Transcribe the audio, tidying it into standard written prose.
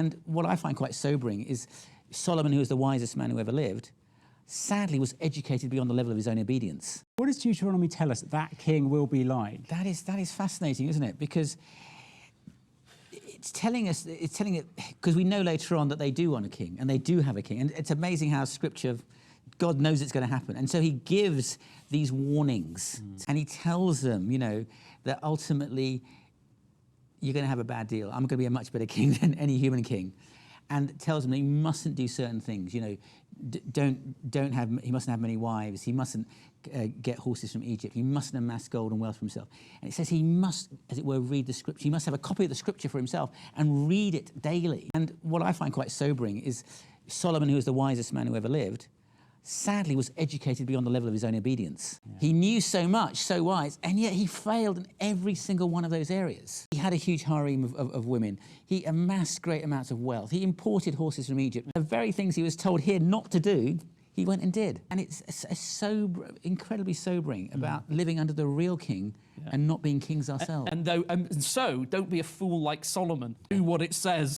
And what I find quite sobering is Solomon, who was the wisest man who ever lived, sadly was educated beyond the level of his own obedience. What does Deuteronomy tell us that king will be like? That is fascinating, isn't it? Because it's telling it, because we know later on that they do want a king, and they do have a king. And it's amazing how Scripture, God knows it's going to happen. And so he gives these warnings, and he tells them, you know, that ultimately you're going to have a bad deal. I'm going to be a much better king than any human king. And tells them that he mustn't do certain things. You know, he mustn't have many wives. He mustn't get horses from Egypt. He mustn't amass gold and wealth for himself. And it says he must, as it were, read the Scripture. He must have a copy of the Scripture for himself and read it daily. And what I find quite sobering is Solomon, who was the wisest man who ever lived, sadly was educated beyond the level of his own obedience. Yeah. He knew so much, so wise, and yet he failed in every single one of those areas. He had a huge harem of women. He amassed great amounts of wealth. He imported horses from Egypt. The very things he was told here not to do, he went and did. And it's incredibly sobering about living under the real king and not being kings ourselves. And so, don't be a fool like Solomon. Do what it says.